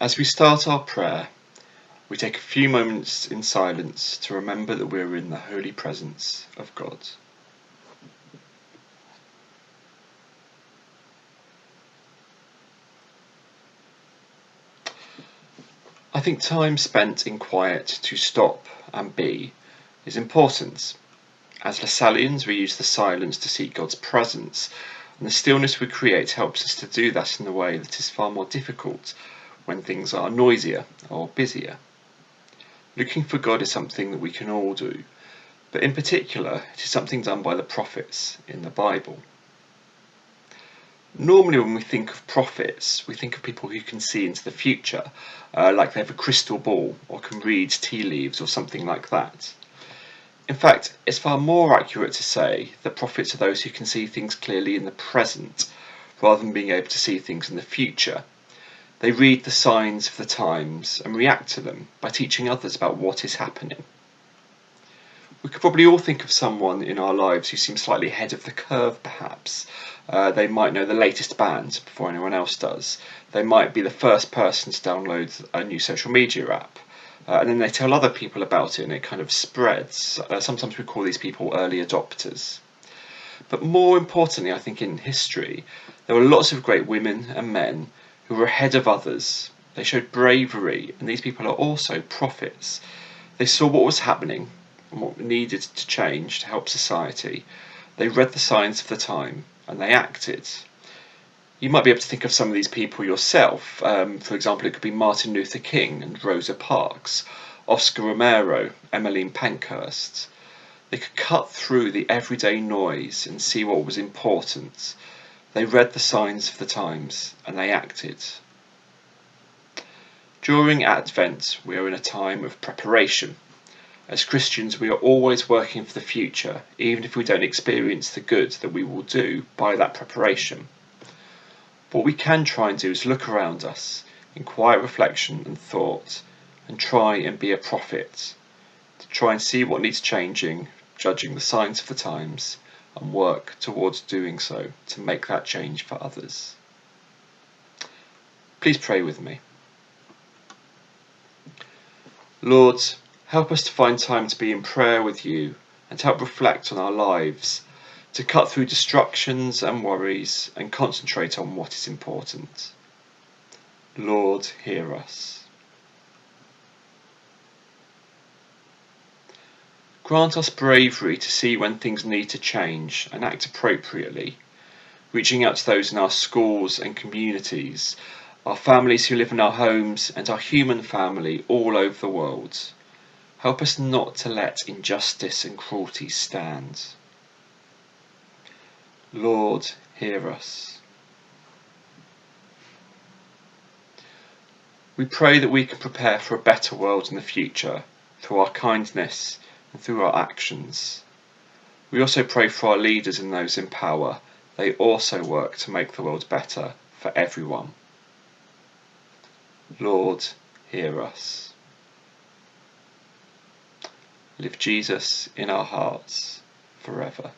As we start our prayer, we take a few moments in silence to remember that we're in the holy presence of God. I think time spent in quiet to stop and be is important. As Lasallians, we use the silence to seek God's presence, and the stillness we create helps us to do that in a way that is far more difficult when things are noisier or busier. Looking for God is something that we can all do, but in particular, it is something done by the prophets in the Bible. Normally when we think of prophets, we think of people who can see into the future, like they have a crystal ball or can read tea leaves or something like that. In fact, it's far more accurate to say that prophets are those who can see things clearly in the present, rather than being able to see things in the future. They read the signs of the times and react to them by teaching others about what is happening. We could probably all think of someone in our lives who seems slightly ahead of the curve, perhaps. They might know the latest band before anyone else does. They might be the first person to download a new social media app. And then they tell other people about it and it kind of spreads. Sometimes we call these people early adopters. But more importantly, I think in history, there were lots of great women and men who were ahead of others. They showed bravery, and these people are also prophets. They saw what was happening and what needed to change to help society. They read the signs of the time and they acted. You might be able to think of some of these people yourself. For example, it could be Martin Luther King and Rosa Parks, Oscar Romero, Emmeline Pankhurst. They could cut through the everyday noise and see what was important. They read the signs of the times and they acted. During Advent, we are in a time of preparation. As Christians, we are always working for the future, even if we don't experience the good that we will do by that preparation. What we can try and do is look around us in quiet reflection and thought and try and be a prophet, to try and see what needs changing, judging the signs of the times, and work towards doing so to make that change for others. Please pray with me. Lord, help us to find time to be in prayer with you and to help reflect on our lives, to cut through distractions and worries and concentrate on what is important. Lord, hear us. Grant us bravery to see when things need to change and act appropriately, reaching out to those in our schools and communities, our families who live in our homes, and our human family all over the world. Help us not to let injustice and cruelty stand. Lord, hear us. We pray that we can prepare for a better world in the future through our kindness and through our actions. We also pray for our leaders and those in power. They also work to make the world better for everyone. Lord, hear us. Live Jesus in our hearts forever.